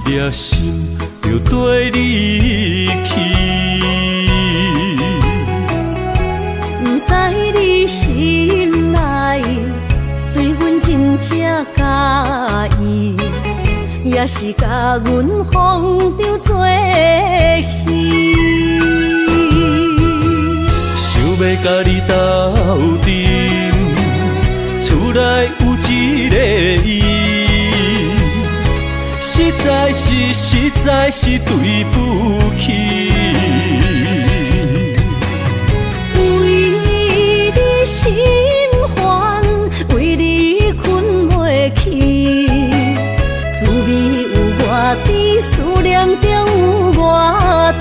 粒心就跟你去。不知你心内对阮真正介意，也是甲阮放着做戏。想要甲你斗阵，厝内有一个伊，实在是对不起。为你心烦，为你困袂去，滋味有外甜，思念中有外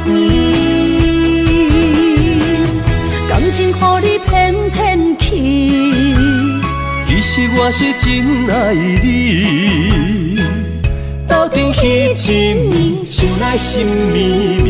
甜。感情予你骗骗去，其实我是真爱你。斗阵彼一暝，想来心绵绵。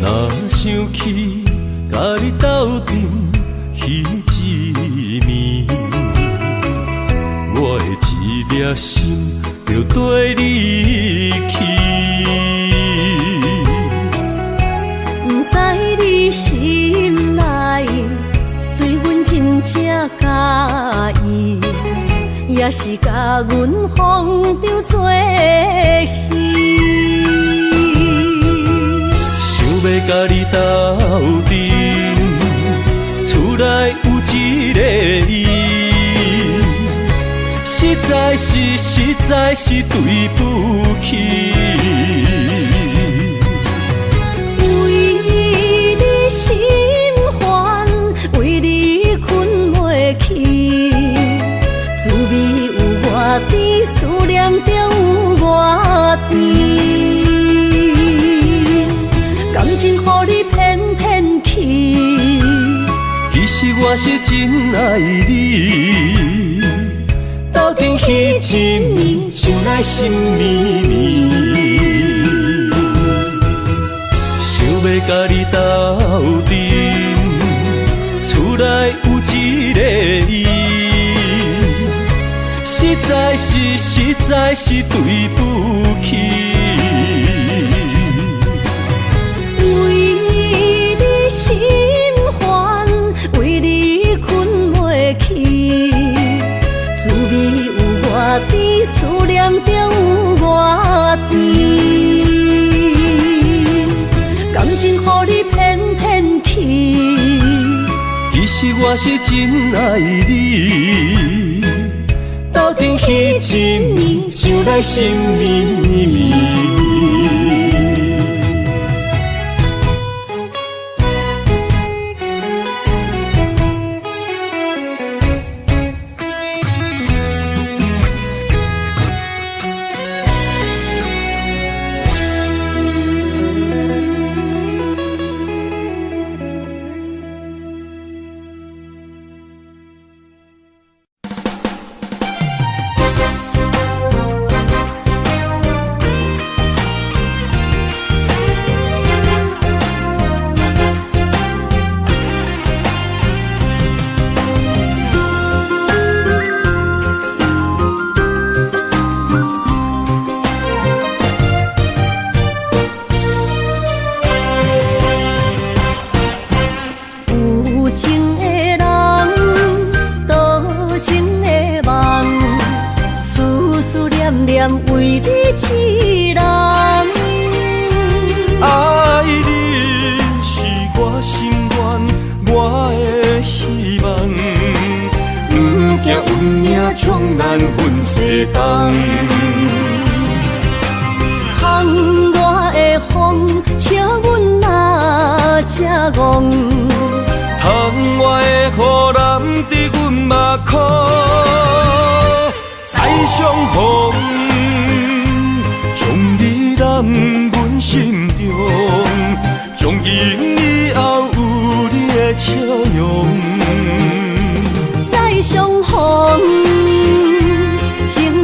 若想起甲你斗阵彼一暝，我的一粒心就跟你去。不知你心内对阮真正介意，也是甲阮放着做戏。想要甲你斗阵，厝内有一个伊，实在是对不起。为你心烦，为你困袂去，滋味有外甜，思念中有外甜。感情予你骗骗去，其实我是真爱你。斗阵彼一暝，想来心绵绵。想要甲你斗阵，厝内有一个伊，实在是对不起。为你心烦，为你困袂去，滋味有外甜，思念中有外甜。感情予你骗骗去，其实我是真爱你。斗阵彼一暝，想来心绵绵。为你痴人，爱你是我心愿，我的希望。不惊运命冲咱分西东，窗外的风笑阮哪只戆，窗外的雨淋伫阮目眶，再相逢。将你揽阮心中，从今以后有你的笑容。再相逢，情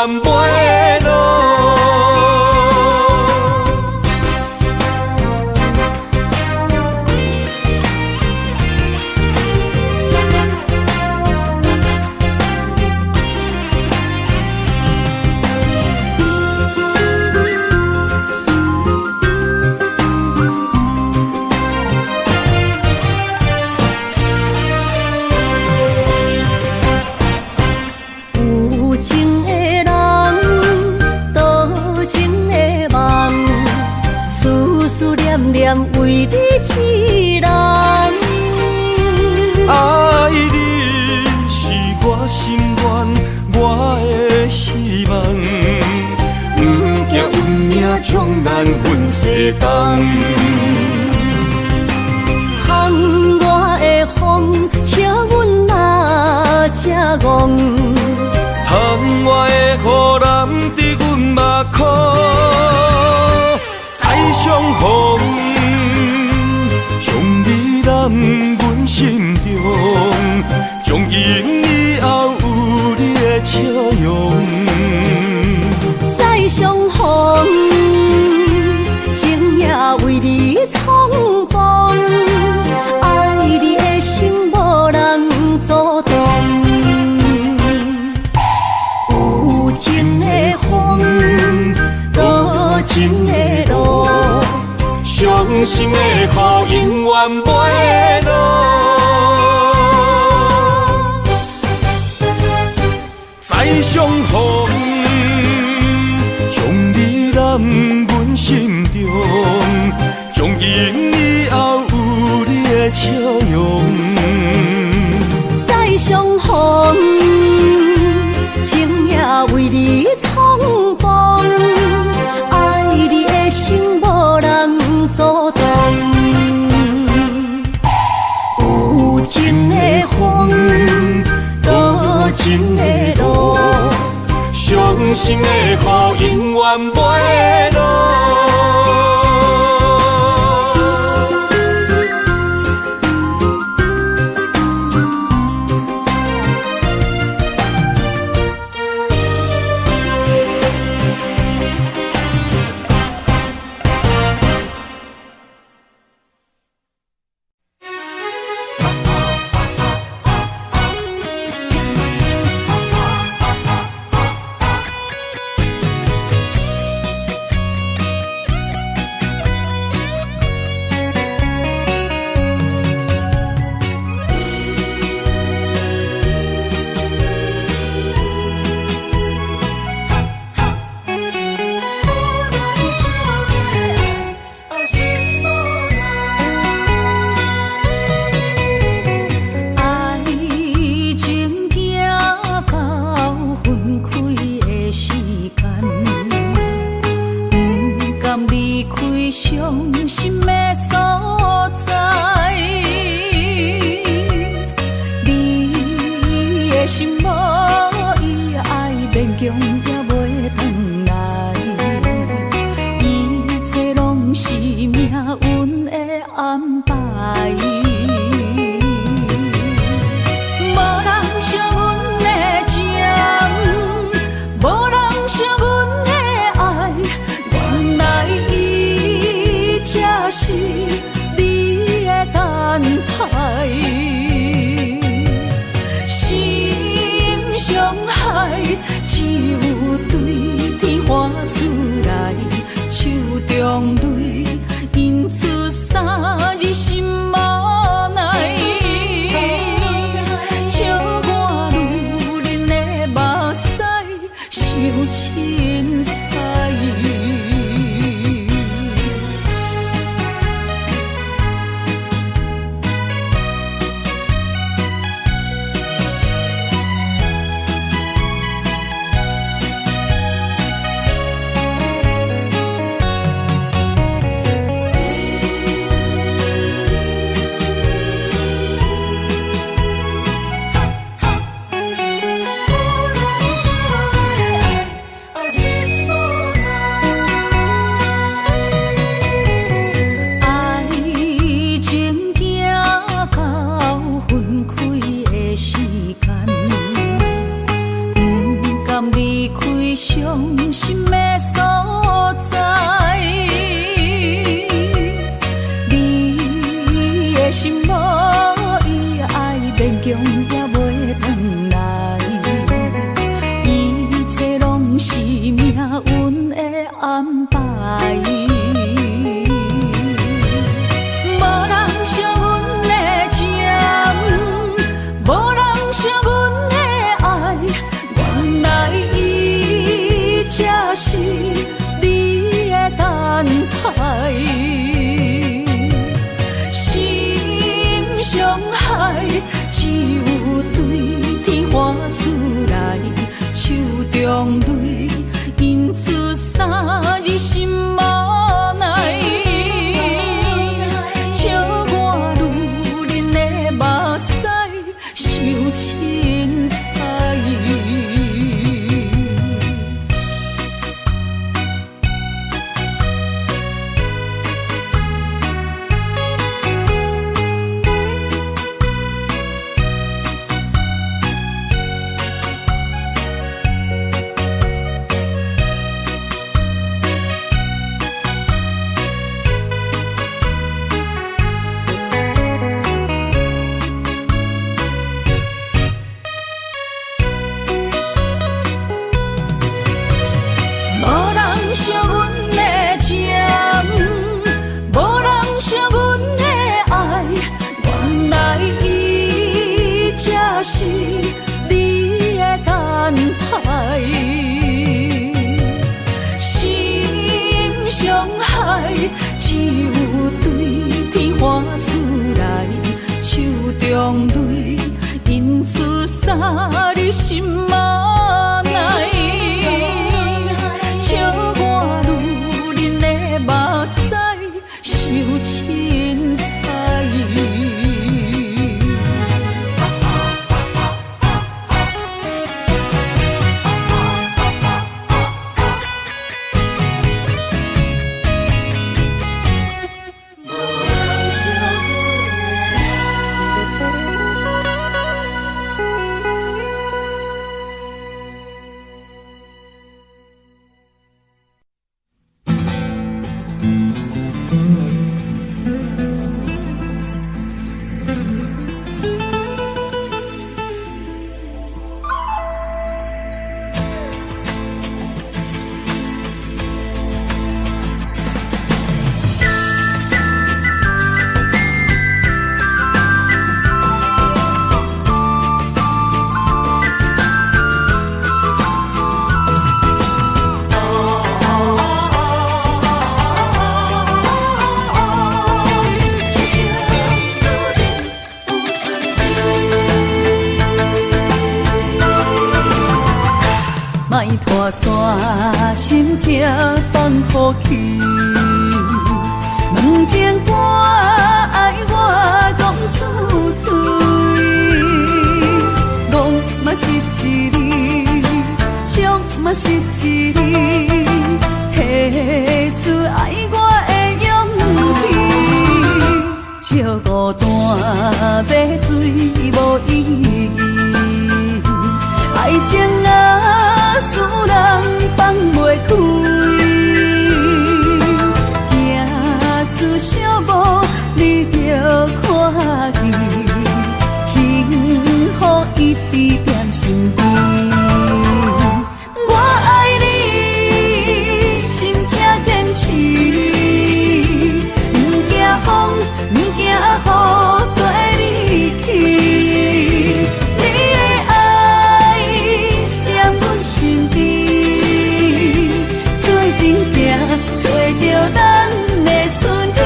袂落。为你一人，爱你是我心愿，我的希望，不惊运命冲咱分世东。风我的风，笑阮嘛正戆。风我的雨淋伫阮目眶，再相逢。将你揽阮心中，从今以后有你的笑容。再相逢，情也为你冲动，爱你的心无人阻挡。有情的风，多情的路。伤心的雨永远袂落，再相逢，将你揽阮心中，从今以后有你的笑容。再相逢，情也为你冲动，爱你的心无人阻挡。有情的风，多情的路，伤心的雨永远袂落。只有对天花出来，手中泪印出三字心无奈。笑我女人的目屎受凊彩。是你的等待，心伤害只有对天花出来，手中泪印出三字心无奈。笑我女人的目屎受凊彩。莫拖山心痛放乎去，问情歌爱我讲出嘴，戆嘛是一字，伤嘛是一字，下出爱我的勇气，笑孤单要水无意义，爱情啊，使人放袂开，行出小步，你着看见，幸福一直踮身边。我爱你，心正坚持，不惊风，不惊雨，跟你去。找着咱的春天。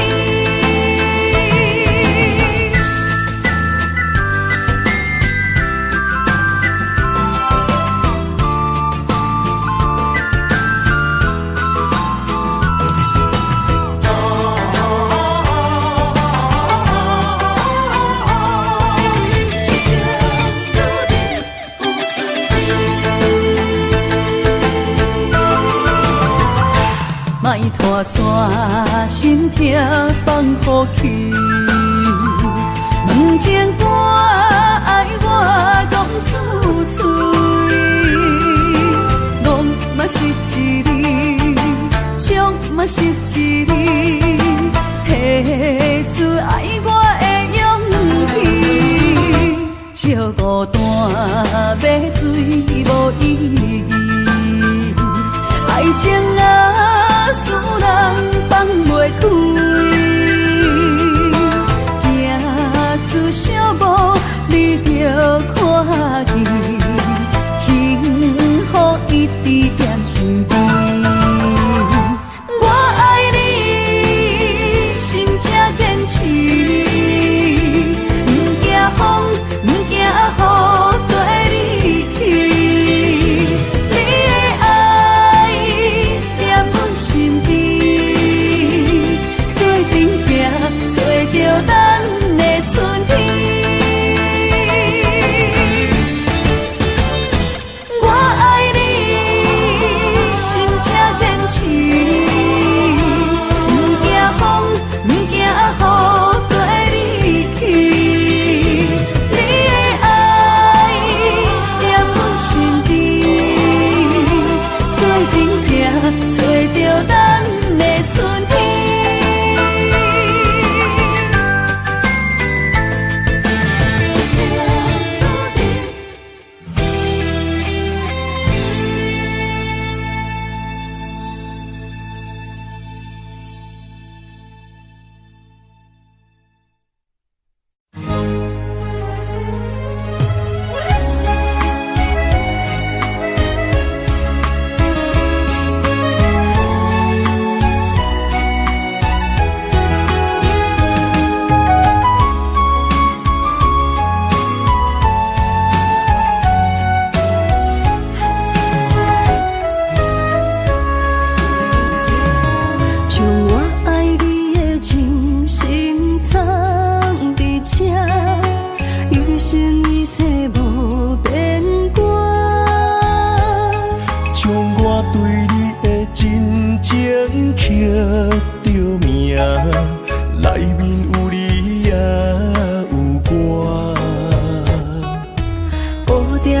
莫拖山心痛放乎去，问情歌爱我讲出嘴，戆嘛是一字，伤嘛是一字，下出爱我的勇气，笑孤单要水无意义，爱情啊，使人放袂开，行出小步，你着看见，幸福一直踮身边。我爱你，心正坚持，不惊风。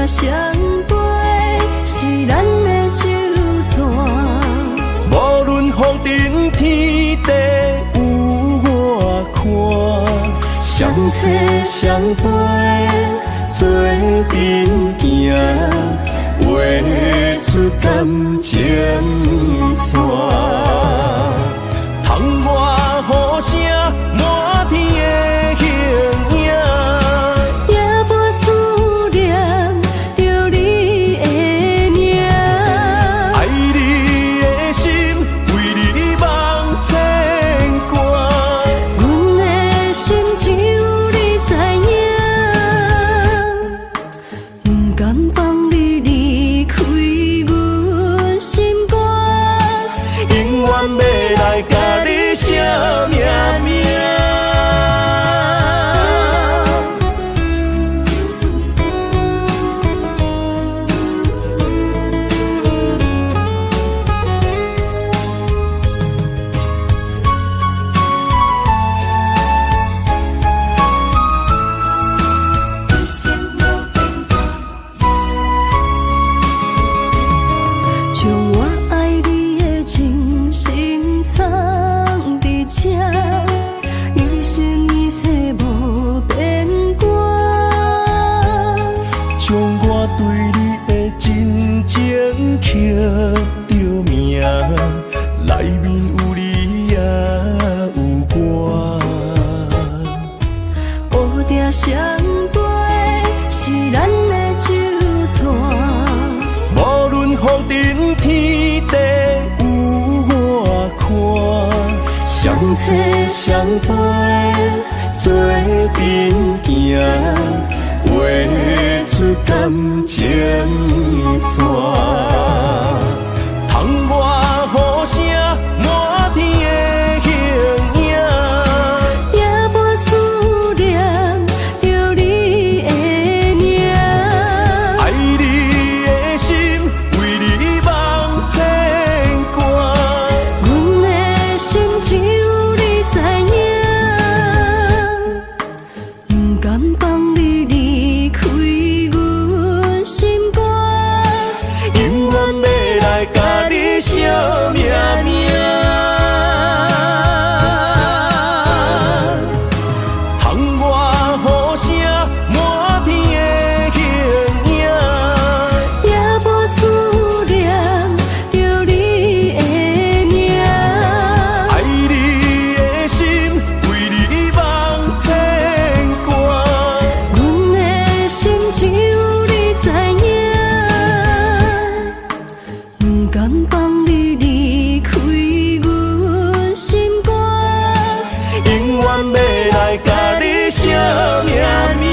相陪是咱的酒泉。无论风尘天地有我看，相侧相陪做阵行，画出感情线。窗外雨声满天的形影，夜半思念着你的名。爱你的心为你梦牵挂，阮的心只有你知影，不甘放你离开阮心肝，永远要来甲你写命名。将我爱你的真心藏伫这，一生一世无变卦。将我对你的真情刻着名，内面有你也有我。乌定相陪是咱的酒泉。无论风尘天地有我看，相侧相陪做阵行，画出感情线。窗外雨声满天的形影，夜半思念着你的名。爱你的心为你梦牵挂，阮的心只有你知影，不甘放你离开阮心肝，永远要来甲你写命名。窗外雨声满天的形影，夜半思念着你的名。爱你的心为你梦牵挂，阮的心只有你知影，不甘放你离开阮心肝，永远要来甲你写命名。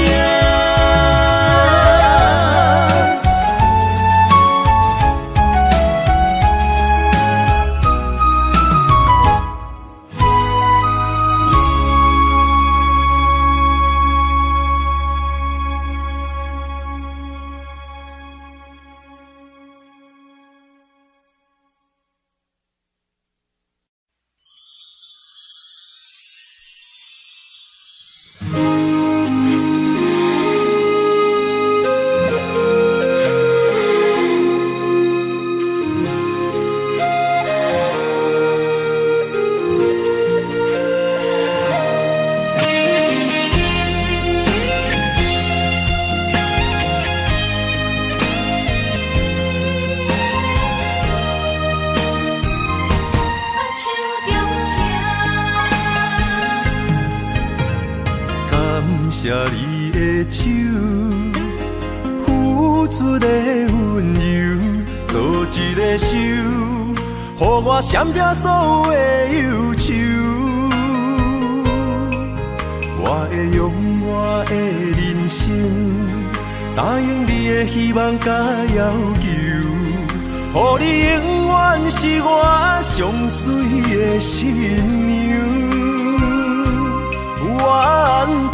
感谢你的手，付出的温柔，多一个手，予我闪避所有的忧愁。我会用我的人生，答应你的希望甲要求，予你永远是我上水的新娘。远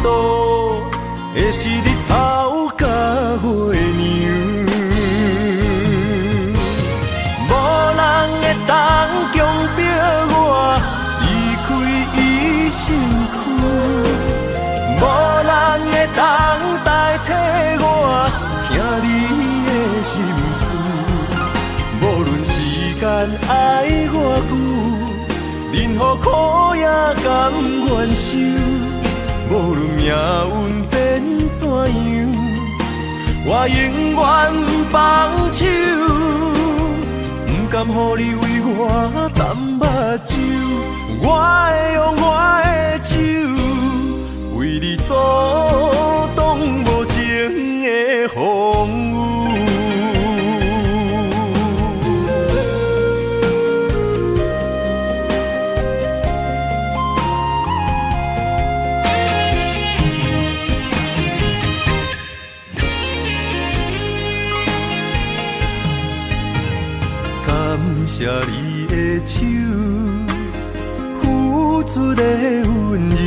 渡的是日头甲月亮，无人会当强迫我离开伊身躯，无人会当代替我听你的心事。无论时间爱偌久，任何苦也甘愿受。无论命运变怎样，我永远放手。不甘予你为我淡目睭，我会用我的手为你阻挡无情的风雨。感谢你的手，付出的温柔，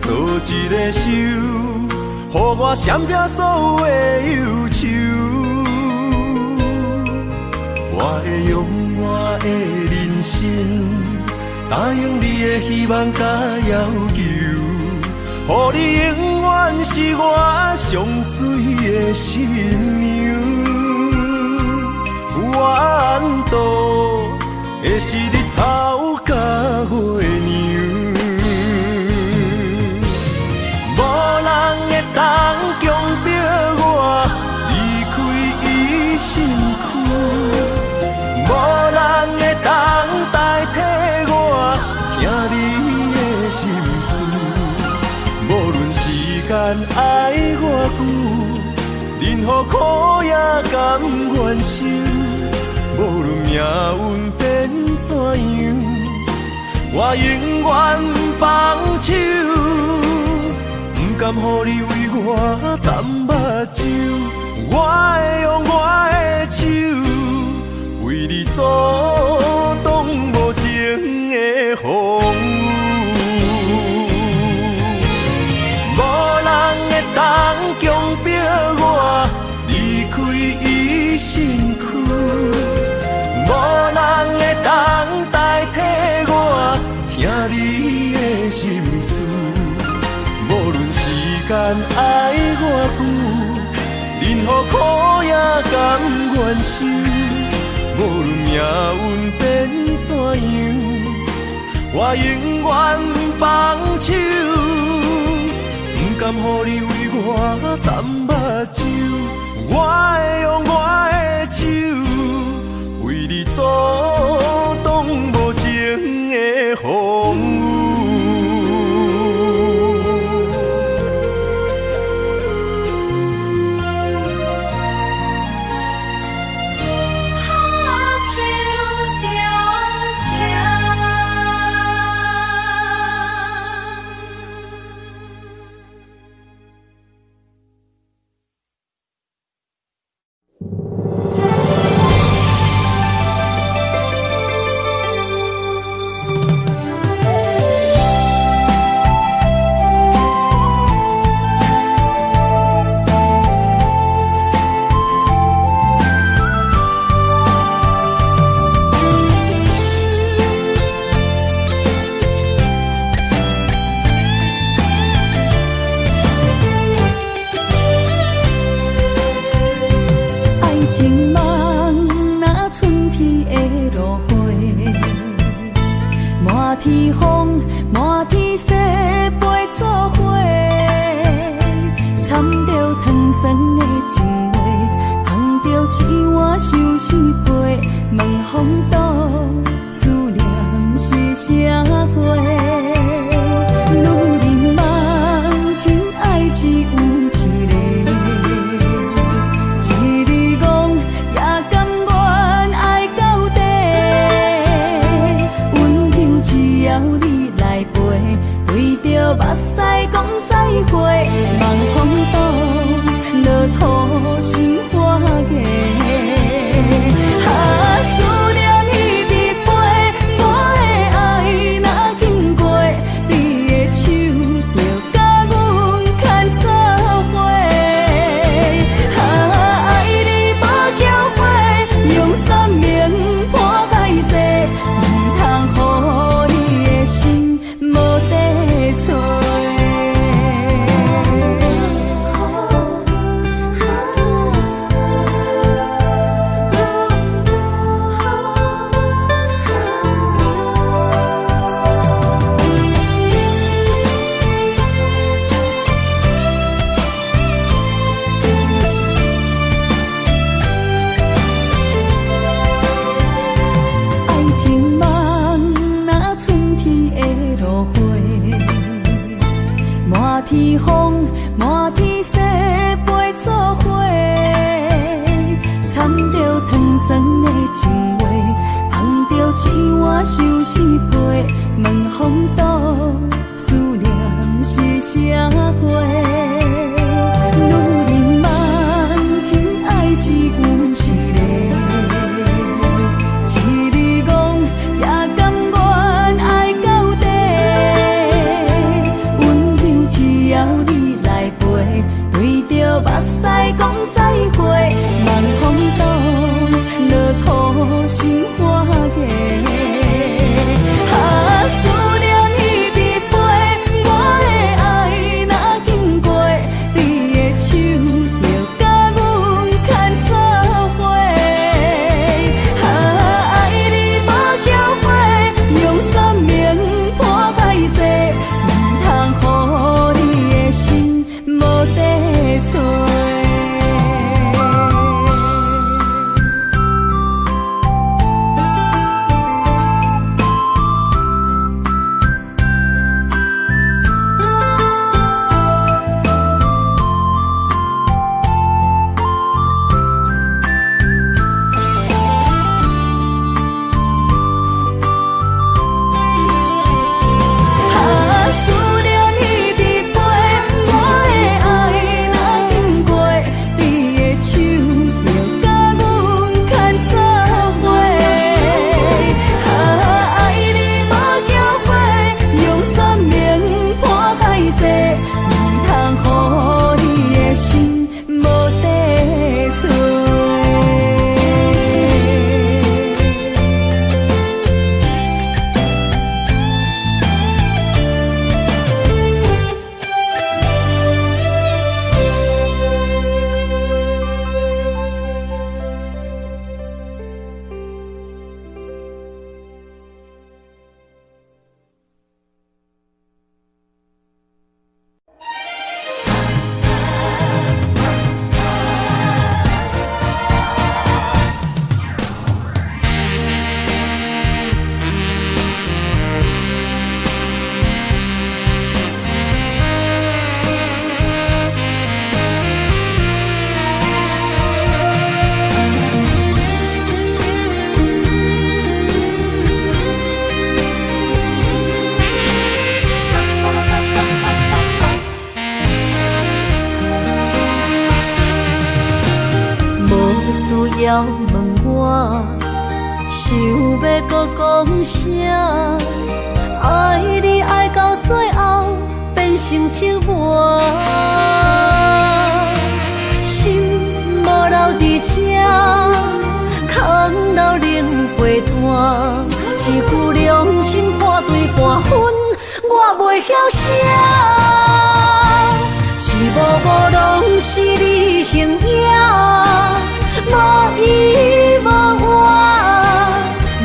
多一个手，予我闪避所有的忧愁。我会用我的人生，答应你的希望甲要求，予你永远是我上水的新娘。缘途会是日头甲月亮，无人会当强迫我离开伊身躯，无人会当代替我听你的心事。无论时间爱偌久，任何苦也甘愿受。无论命运变怎样，我永远放手。不甘予你为我淡目睭，我会用我的手为你阻挡无情的风雨。无人会当强迫我离开伊身躯，无人会当代替我听你的心事。无论时间爱偌久，任何苦也甘愿受。无论命运变怎样，我永远放手。不甘予你为我淡目睭，我会用我的手为你阻挡无情的风雨。天风，满天雪，陪作伙，掺着糖酸的情话，捧着一碗相思杯，问风度思念是啥货？女人梦，真爱只有一个，一日讲也甘愿爱到底。只要你来陪，为着目屎讲再会，望风度落土心花芽。思念目屎讲再会，万风度，落苦心花嫁。思念一直飞，我的爱若经过，你的手就甲阮牵做伙。爱你无后悔，用生命破歹势，唔通予你的心无地找。要问我，想要搁讲啥？爱你爱到最后变成寂寞，心无留伫这，空留冷陪伴。一句良心半对半分，我袂晓写。一幕幕拢是你形影。无依无我，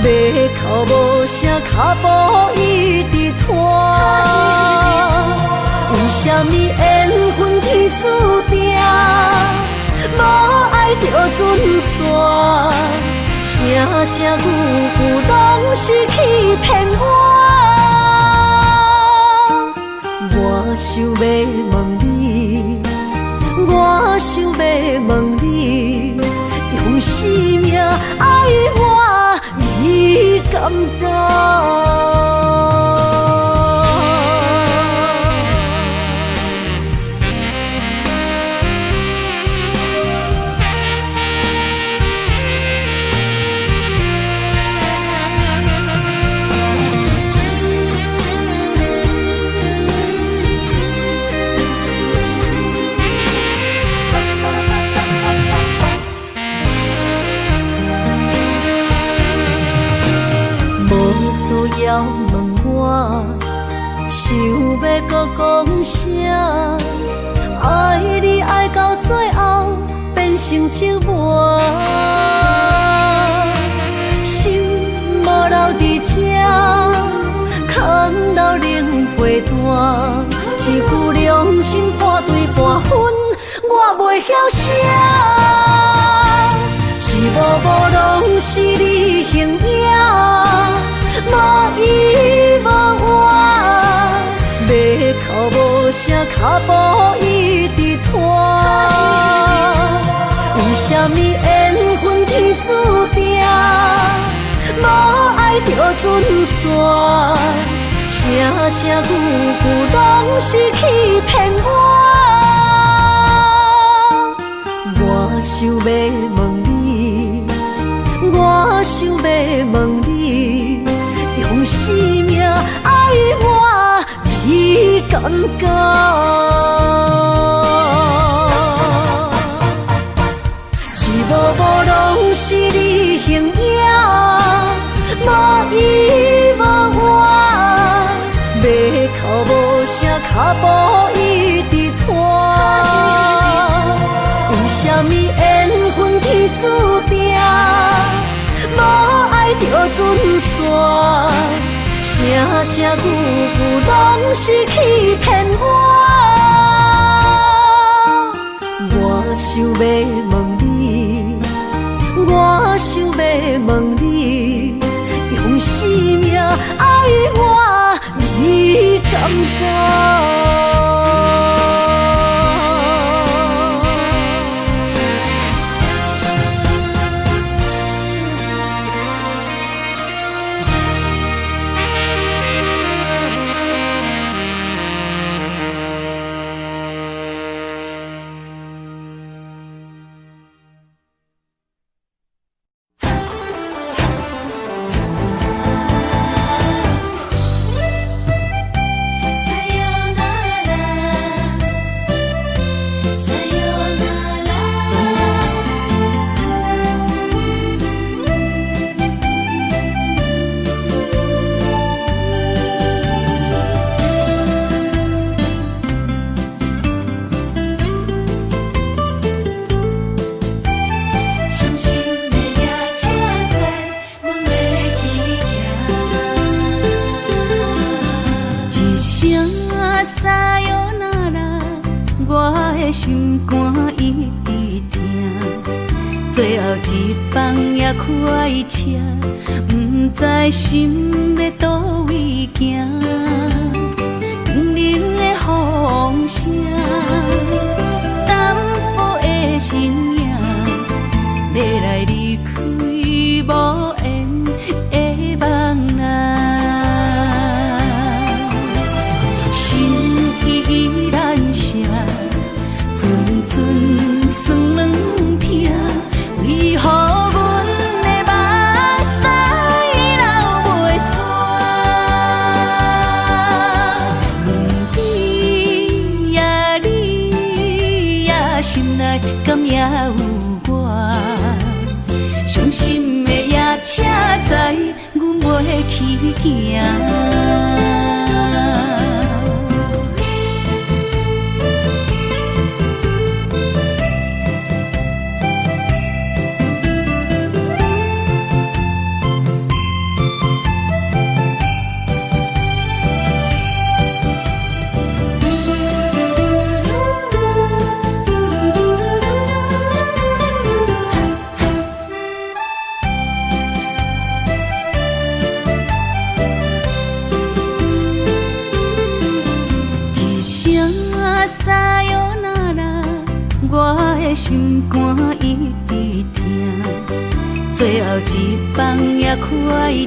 马口无声，脚步一直拖。为什么缘分天注定，无爱就准线？声声句句拢是欺骗我。我想要问你，我想要问你。用生命爱我，你敢当？要问我，想要搁讲啥？爱你爱到最后变成寂寞，心无留伫这，空留冷陪伴。一句良心半对半分，我袂晓写。一幕幕拢是你形影。无依无我，马口无声，脚步一直拖。为什么缘分天注定，无爱就准线？声声句句拢是欺骗我。我想要问你，我想要问你。用生命爱我，你敢讲？步一直拖。为什么缘分天注定，无爱就准线？声声句句拢是欺骗我。我想要问你，我想要问你，用生命爱我，你敢不？心肝一直疼，最后一放也开车，不知心要倒位行。冷冷的风声，淡薄的身影，要来离开无缘的梦啊。心依然舍。阵阵酸软痛，为何阮的目屎流袂煞？问你呀你呀，心内敢也有我？伤心的夜车载，阮袂去行。心肝一直疼，最后一放也开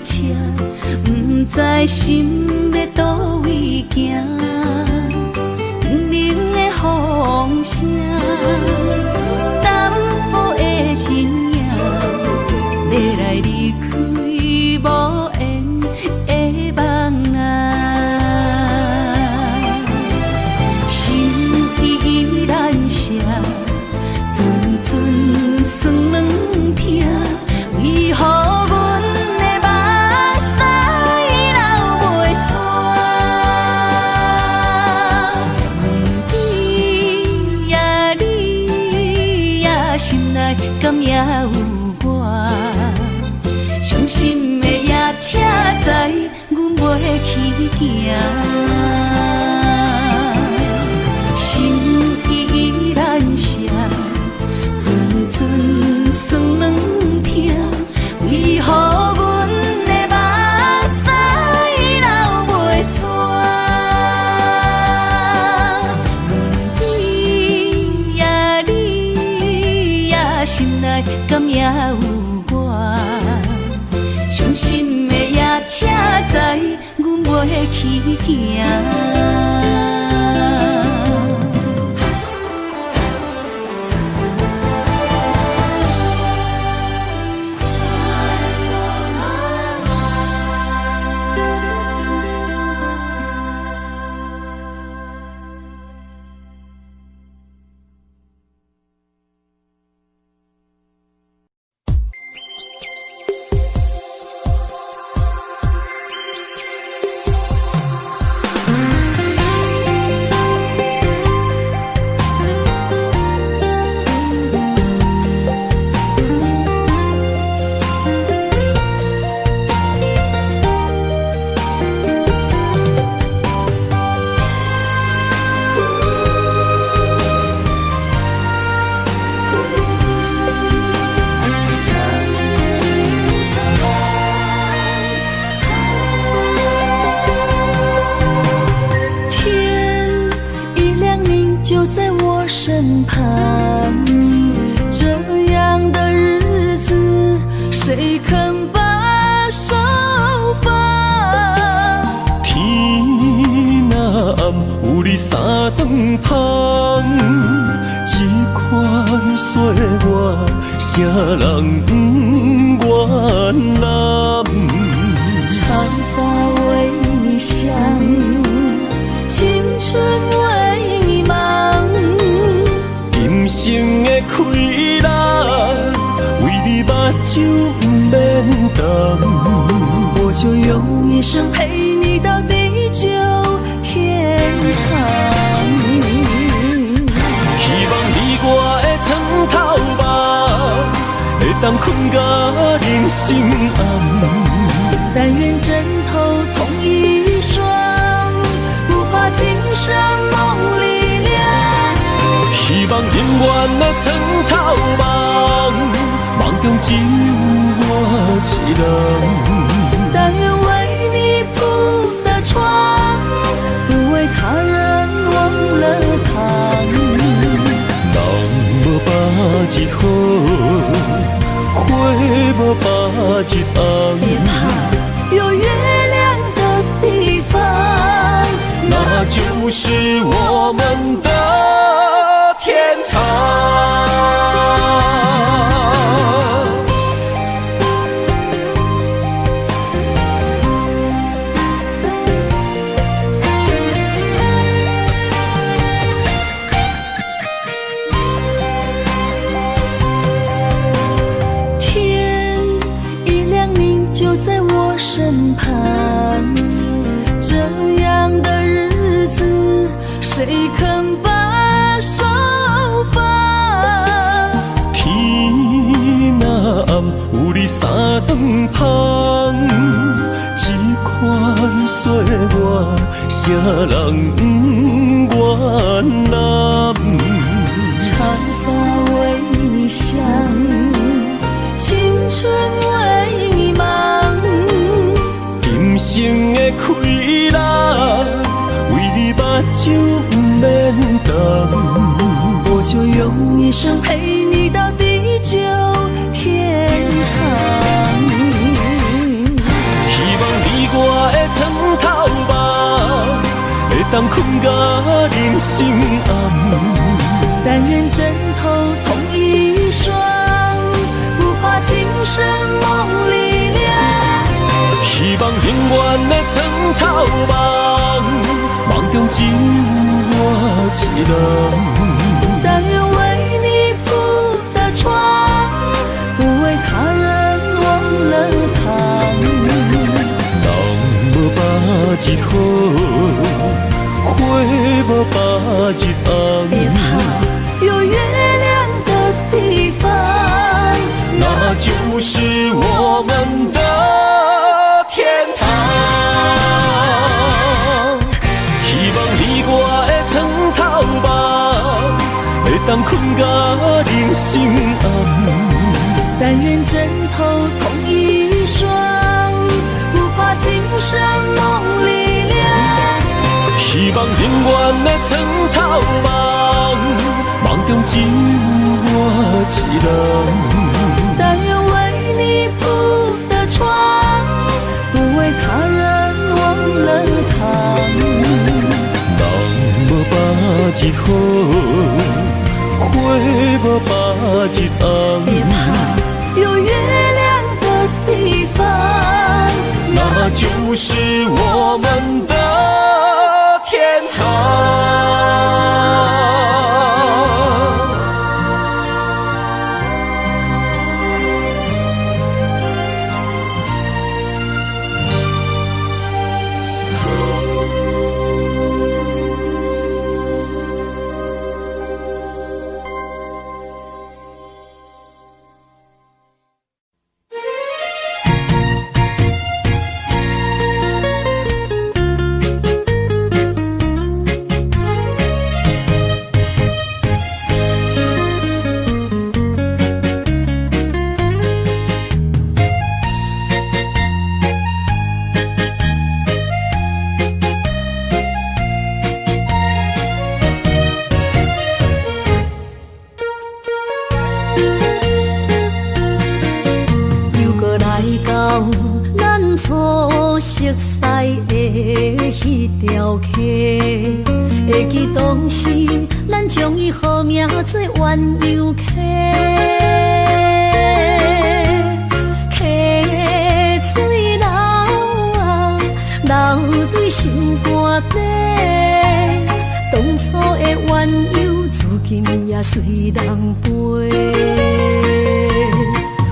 车，不知心要倒位行。冷冷的风声，淡薄的身影，要来离开无缘的梦啊。心依然舍。阵酸软痛，为何阮的目屎流袂煞？问你呀你呀，心内敢也有我？伤心的夜车载，阮袂去行。心依然舍。阵阵酸软痛，为何阮的目屎流袂煞？问你呀你呀，心内敢也有我？伤心的夜车载，阮袂去行。这样的日子谁肯把手放？天若暗，有你三顿香，这款岁月，谁人不愿揽？长发为你香，青春为你忙。今生的快乐，为你目睭不免干。我就用一生陪你到地久天长。希望你我的床头梦，会当困到人心暗。但愿枕头同一双，不怕今生梦里凉。希望永远的床头梦，梦中只有我一人。但愿为你铺的床，不为他人忘了躺。人无百日好，花无百日红。别怕，有月亮的地方，那就是我们的天堂。天一亮明就在我身旁，这样的日子谁肯把手放？天若暗，有你三顿香，这款岁月，谁人不愿揽？长发为你香，青春为你忙。今生的快乐，为你目睭不免干。我就用一生陪你到地久天长。希望你我的床头梦，会当困到人心暗。但愿枕头同一双，不怕今生梦里凉。希望永远的床头梦，梦中只有我一人。但愿为你铺的床，不为他人忘了躺。人无百日好，花无百日红。别怕，有月亮的地方，那就是我们的天堂。希望你我的床头梦，会当困到人心暗。但愿枕头同一双，不怕今生梦里凉。希望永远的床头梦，梦中只有我一人。但愿为你铺的床，不为他人忘了躺。人无百日好，花无百日红。别怕，有月亮的地方，那就是我们的天堂。又搁来到咱初熟悉的迄条溪，会记当时咱将伊号名做鸳鸯溪。溪水流啊，流对心肝底。当初的鸳鸯，至今也随人陪。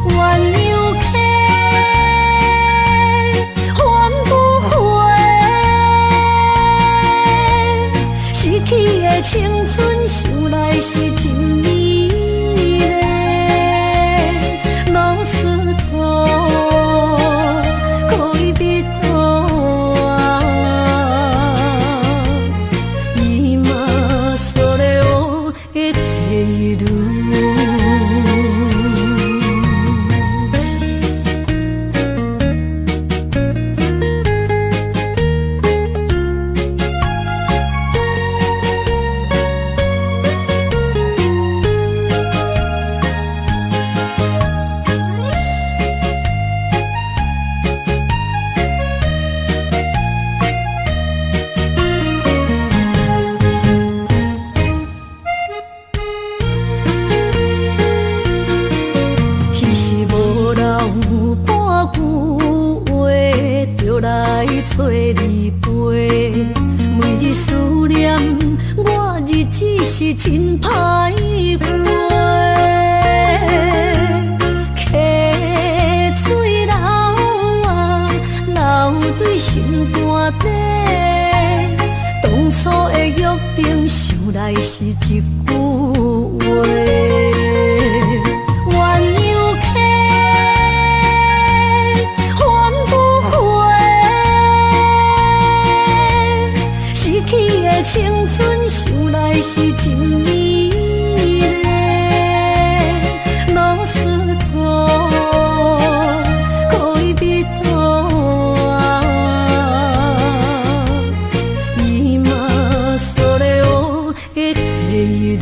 鸳鸯溪，还不回。逝去的青春，想来是真美丽。老师徒，可以别多啊。今それを得ている。找你陪，每日思念，我日子是真歹过。溪水流啊，流对心肝底。当初的约定，想来是一句话。青春想来是真美丽，老师徒，恋人啊，今それを得ている。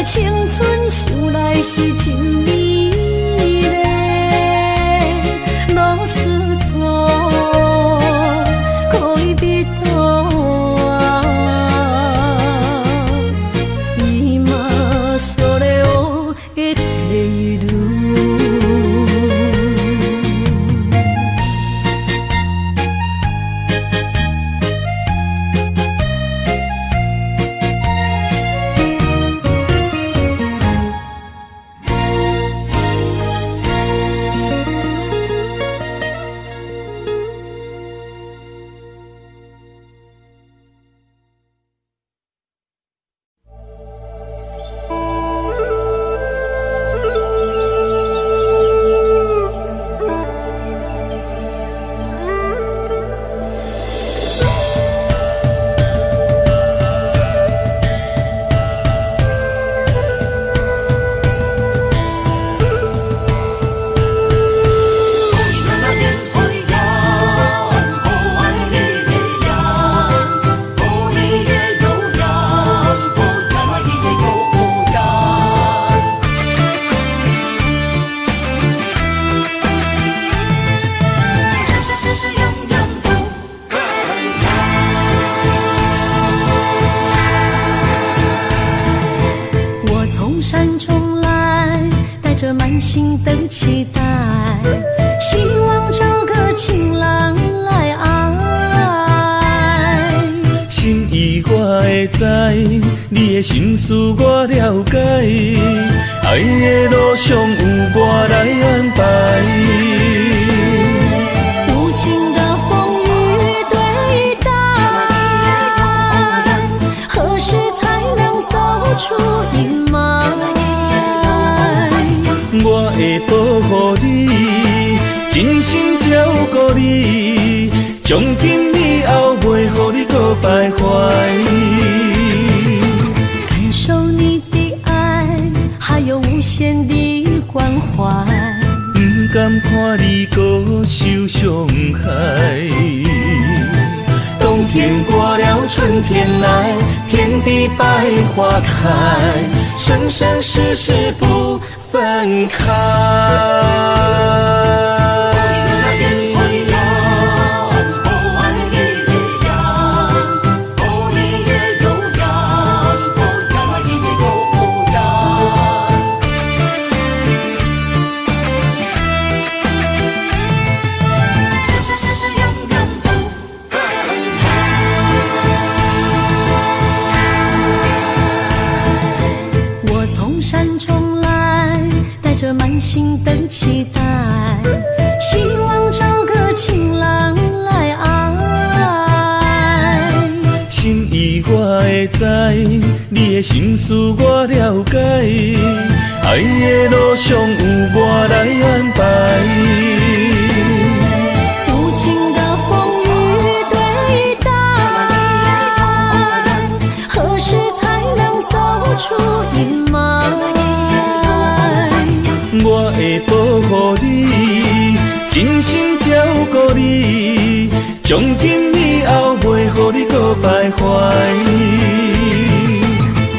青春想来是真美丽，老师徒，恋人啊，今それを得ている。山中来，带着满心的期待，希望找个情郎来爱。心意我会知，你的心思我了解，爱的路上有我来安排。保护你，真心照顾你，从今以后袂予你搁徘徊。感受你的爱，还有无限的关怀。不甘看你搁受伤害。冬天过了，春天来，遍地百花开，生生世世不分开。满心的期待，希望找个情郎来爱。心意我会知，你的心思我了解，爱的路上有我来安排。无情的风雨对待，何时才能走出阴霾？我会保护你，真心照顾你，从今以後袂予你搁徘徊。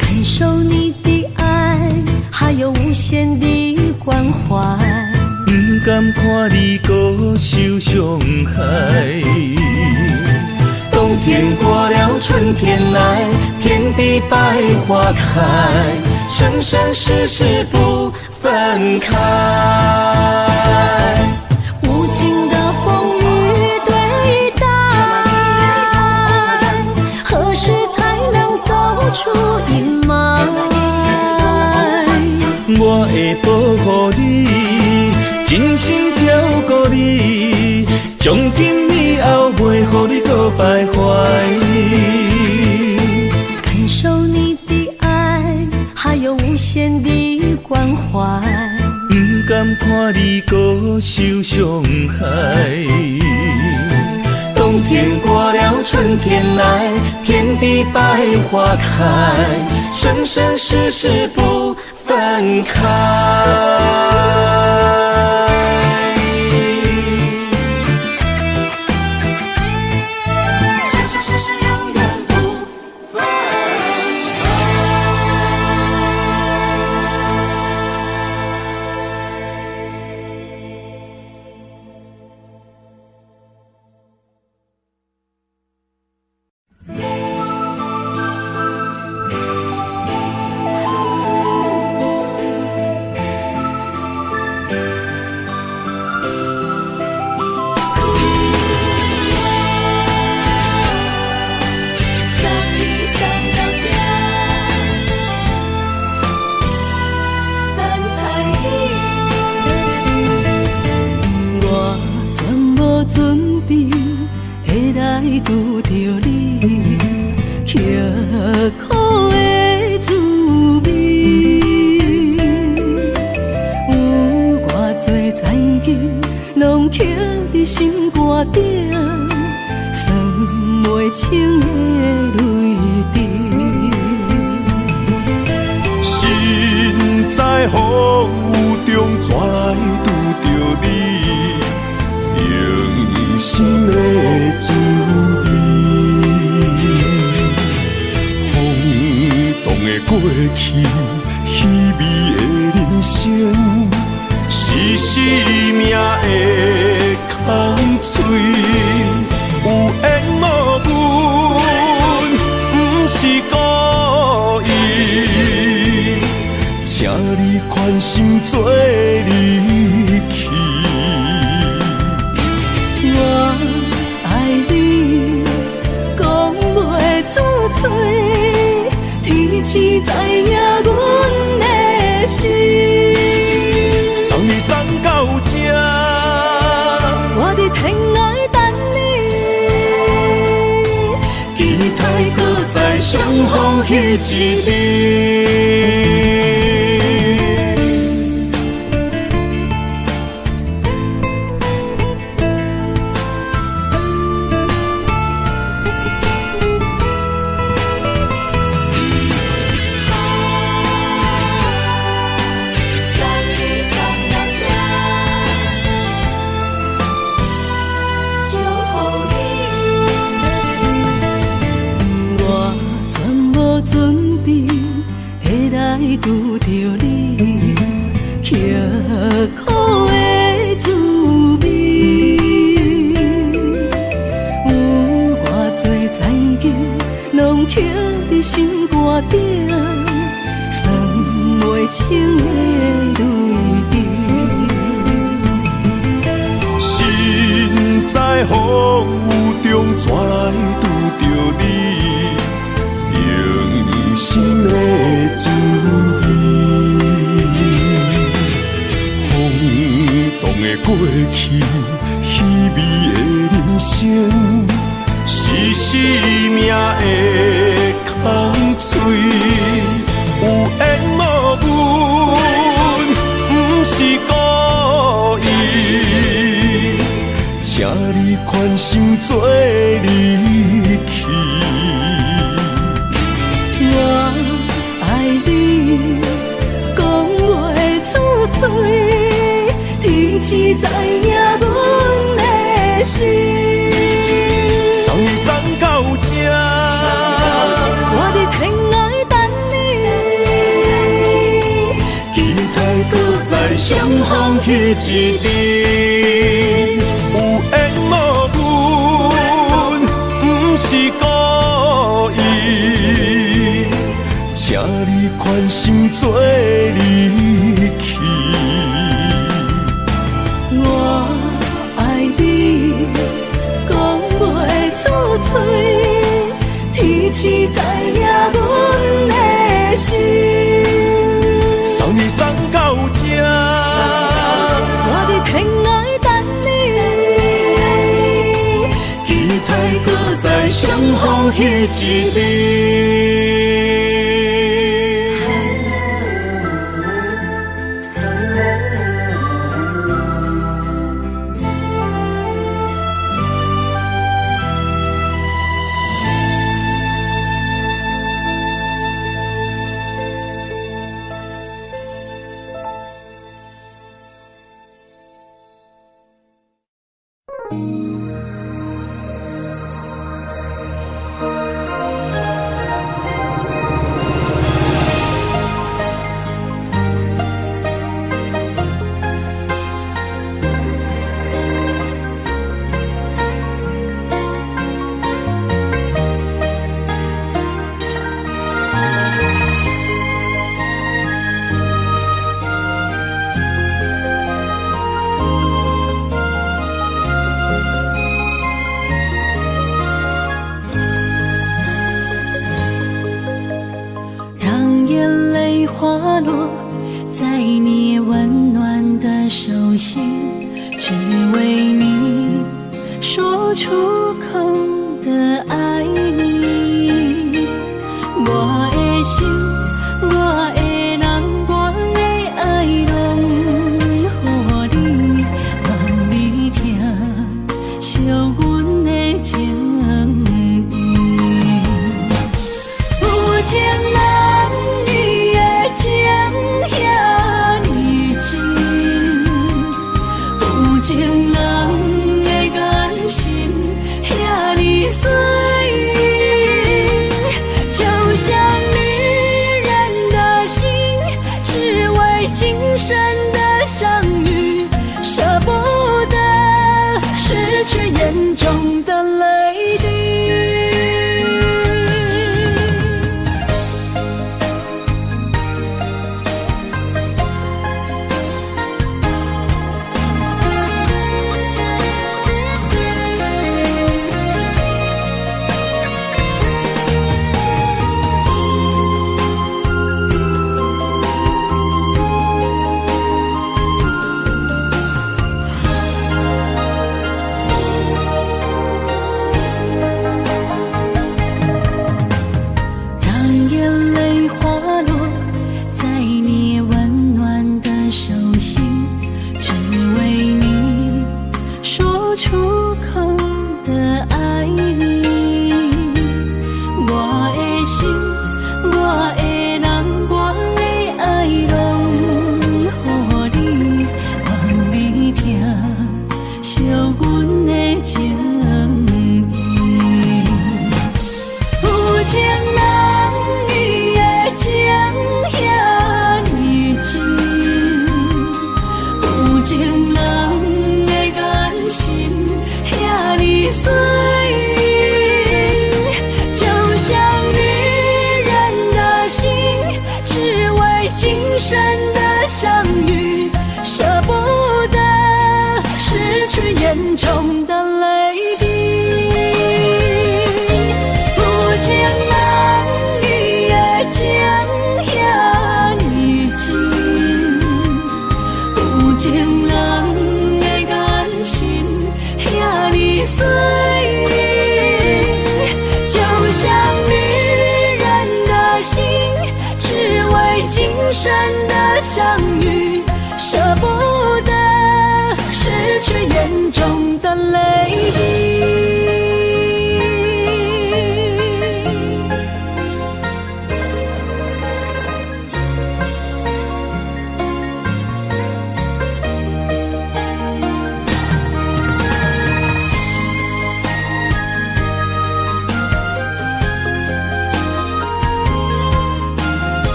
感受你的愛，還有無限的關懷。不甘看你搁受傷害。冬天過了，春天來，遍地百花開，生生世世不分開。無情的風雨對待，何時才能走出陰霾？我會保護你，真心照顧你，從今以後袂予你搁徘徊。感受你的愛，還有無限的關懷。不甘看你搁受傷害。冬天過了，春天來，遍地百花開，生生世世不分開。拄着你，刻苦的滋味，有偌多知己，拢刻伫心肝顶，算袂清的泪滴。身在风雨中，怎会拄着你？用心的滋味，风动的过去，稀微的人生，是生命的空嘴，有缘无分，不是故意，请你宽心做离去。我爱你，讲袂出嘴，天赐知影阮的心。送你送到这，我伫天内等你，期待搁再相逢彼一日。风雨中怎来拄着你人生的滋味？风动的过去，稀微的人生，是生命的空嘴，有缘无分，不是故意。请你宽心做离去。我爱你，讲袂出嘴，天气知影阮的心。送你送到这，我伫天涯等你，期待搁再相逢彼一日。有缘无分，不是故意。请你宽心做离去。我爱你，讲袂出嘴，天气知影阮的心。送你送到这，我伫天涯等你，期待搁再相逢彼一日。在你温暖的手心，只为你说出口的爱你。我的心，我的人，我的爱拢予你，望你听惜阮的情意。有情人你的情遐尼真，有情人的感心遐尼水，就像女人的心，只为今生的相遇，舍不得失去眼中的泪滴。眼中的泪真的相遇，舍不得失去眼中的泪滴。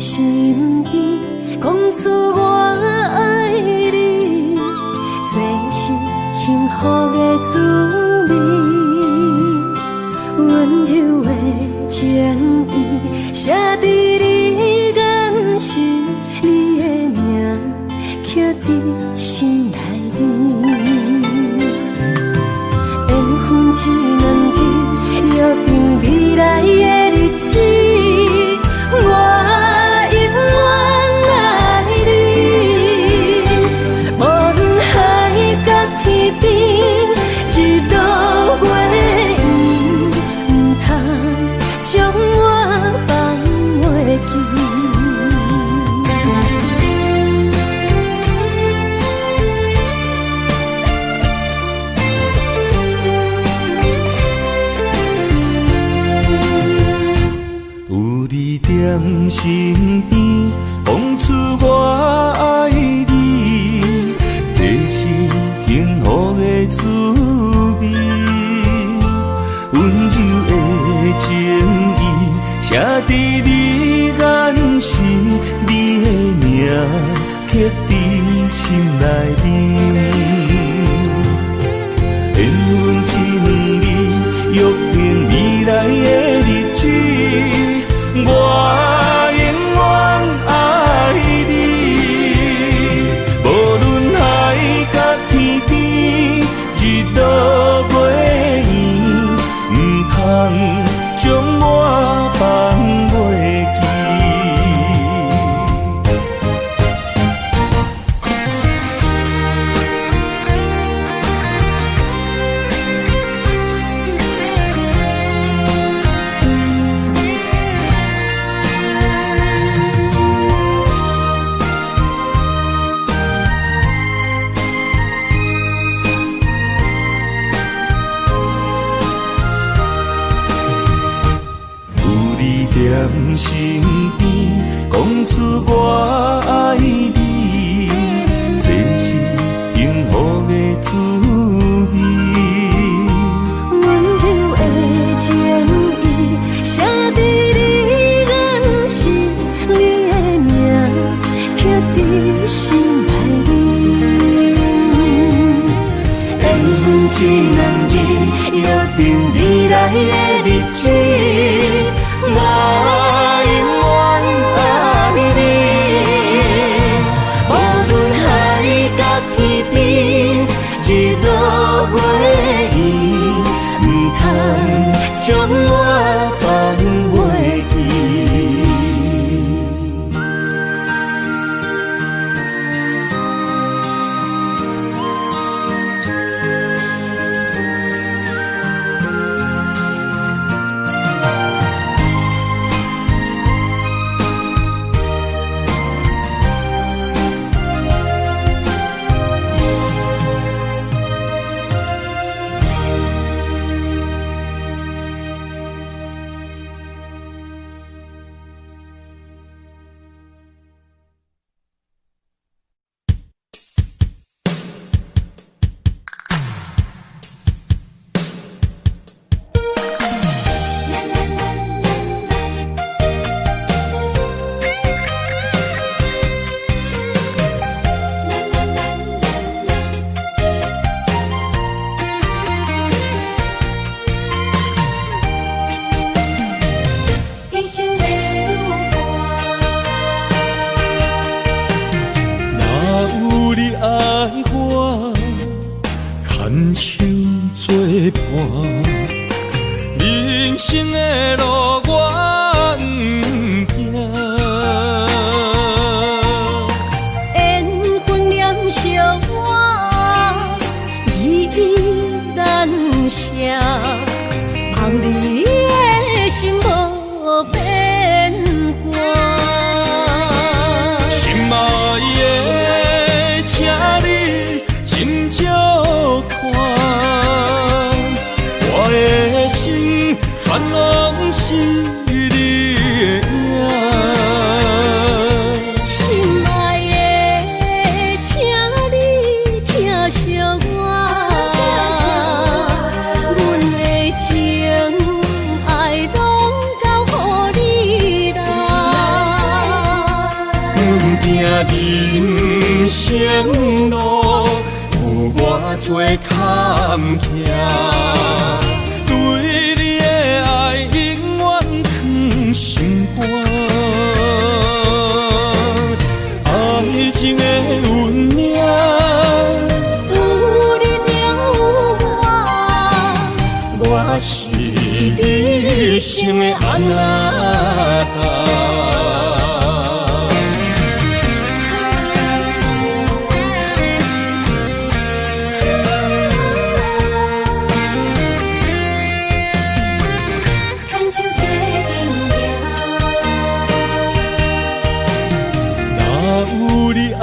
身边讲出我爱你，这是幸福的滋味。温柔的情意写在你眼神，你的名刻在心内面。缘分一两日，约定未来的日子，我将我放袂记。在身边，讲出我爱你，这是幸福的滋味。温柔的情意写在你眼神，你的名刻在心内面。缘分一两日，约定未来的日子。我永远爱你，无论海角天边，一路回忆，不通将我放袂记。牵手作伴，人生的路我不行。缘分念惜我，依然写，望你的心无变卦。心爱的，请你斟酌看，我的心全拢是你的影。心爱的，请你疼惜我，阮的情爱拢交予你啦。阮行人生路，有我做坎坷，对你的爱永远藏心肝。爱情的运命，有你有我，我是你生的安那达。有你爱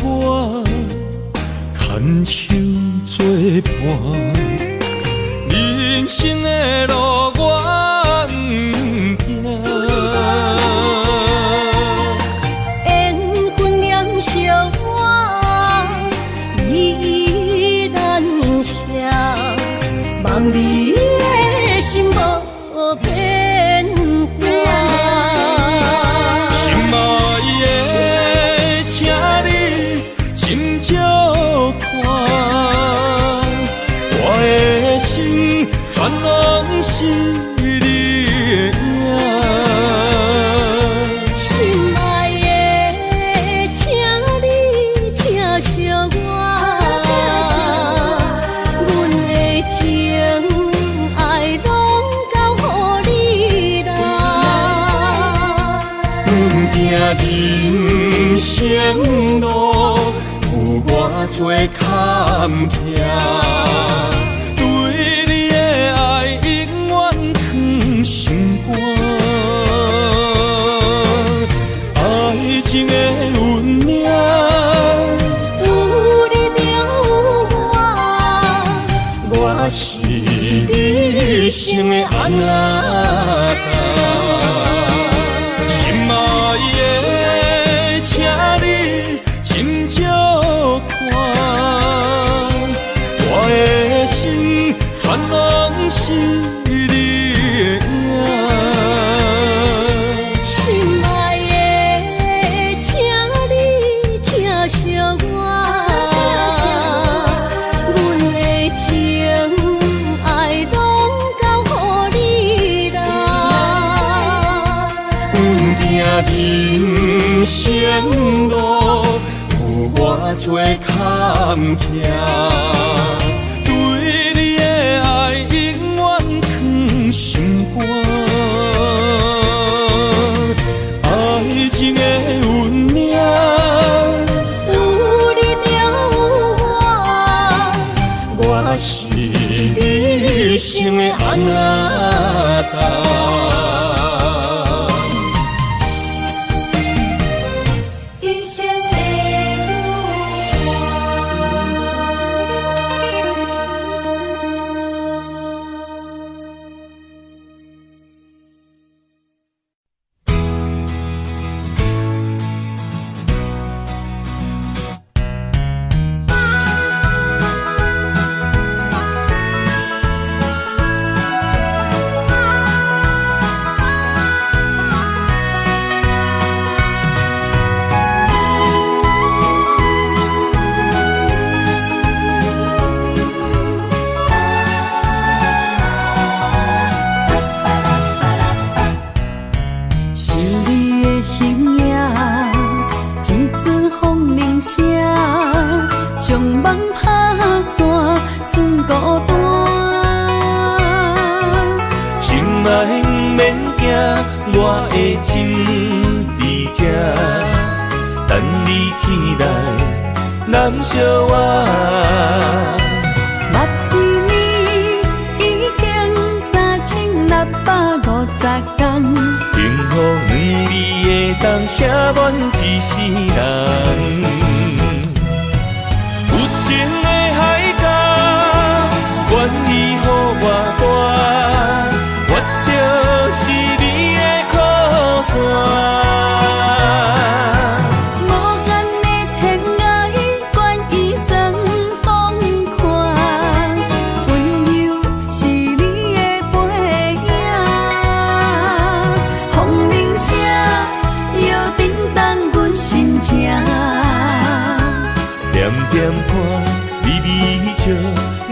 我，牵手作伴，人生的路我不行。缘分念惜我，依然写，望你的心无变卦。心爱的，请你斟酌看，我的心全拢是你的影。心爱的，请你疼惜我，阮的情爱拢交予你啦。阮行人生路，有我做坎坷，对你的爱永远藏心肝。爱情的运命，有你有我，我是你生的安那达。心爱的，请你斟酌看，我的心全拢是你的影。心爱的，请你疼惜我，阮的情爱拢交予你啦。人生路，有我做坎坷，对你的爱永远藏心肝。爱情的运命，有你有我，我是你生的安那达。一生的剩孤单。心爱免惊，我的心伫这，等你醒来，难相我。目一年已经3650天，幸福两字会当写满一世人。有情的海角，愿意予我跋，我就是你的靠山。无限的天涯，愿意算风看，温柔是你的背影。风铃声摇叮当阮心情，点点看，微微笑，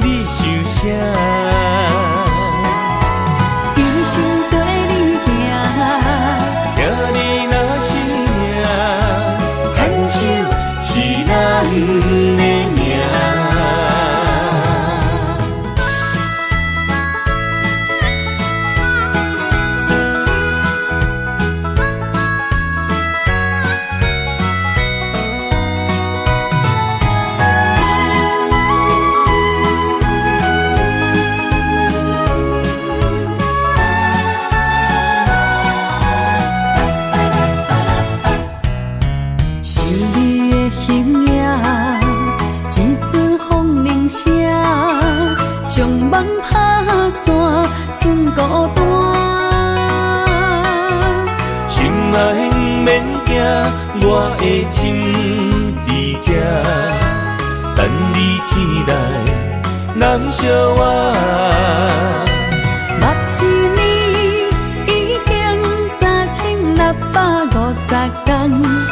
你想啥？一生跟你行，听你若是命，牵手是咱的命。想你的形影，一阵风铃声，将梦打散，剩孤单。心爱免惊，我的心伫这，等你醒来，难相我。目一年已经3650天，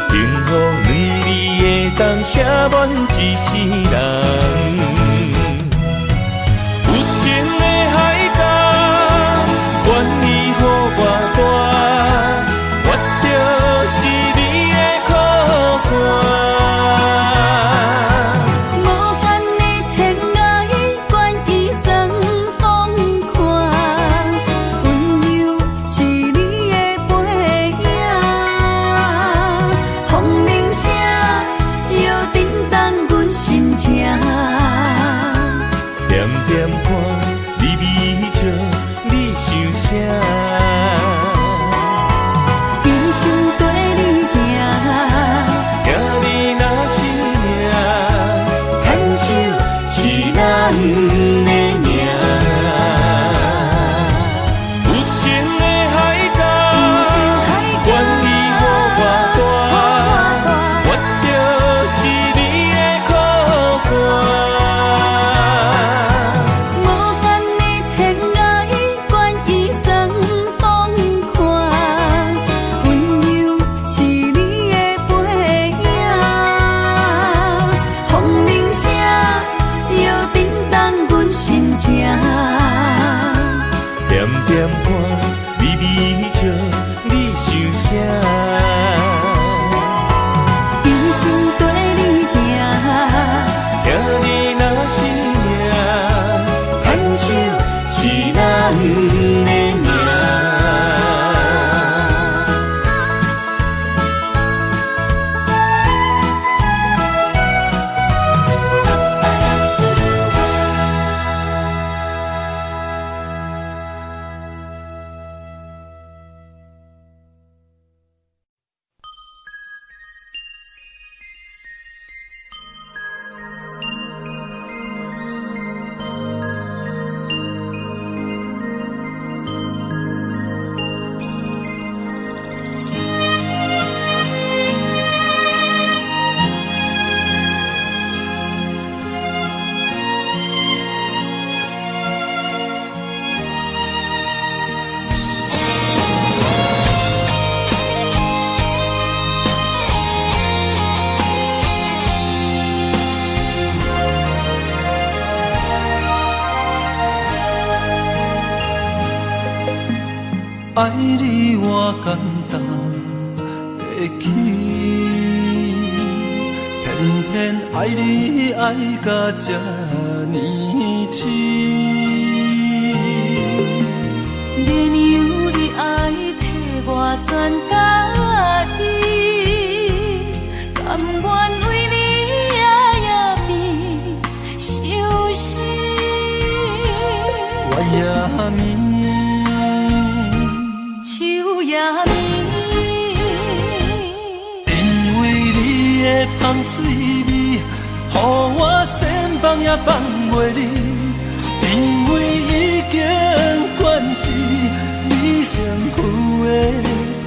幸福两字会当写满一世人。有情的海角，愿意予我跋，我就是你的靠山。无限的天涯，愿意算风看，温柔是你的背影。风铃声摇叮当阮心情，点点看，微微笑，你想啥？一生跟你行，听你若是命，牵手是咱的命。有情的海角，愿意予我跋，我就是你的靠山。无限的天涯，愿意算风看，温柔是你的背影。风铃声摇叮当阮心情，点点看，微微笑，你想啥？一生跟你行，听你若是命，牵手是咱的命。爱你我简单会起，偏偏爱你爱甲这呢深。情。莲油你爱替我转家己，甘愿为你夜夜眠伤心。我也眠，树也眠，因为你的香水味，予我先放也放袂离。因为已经惯是你上苦的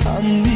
香味。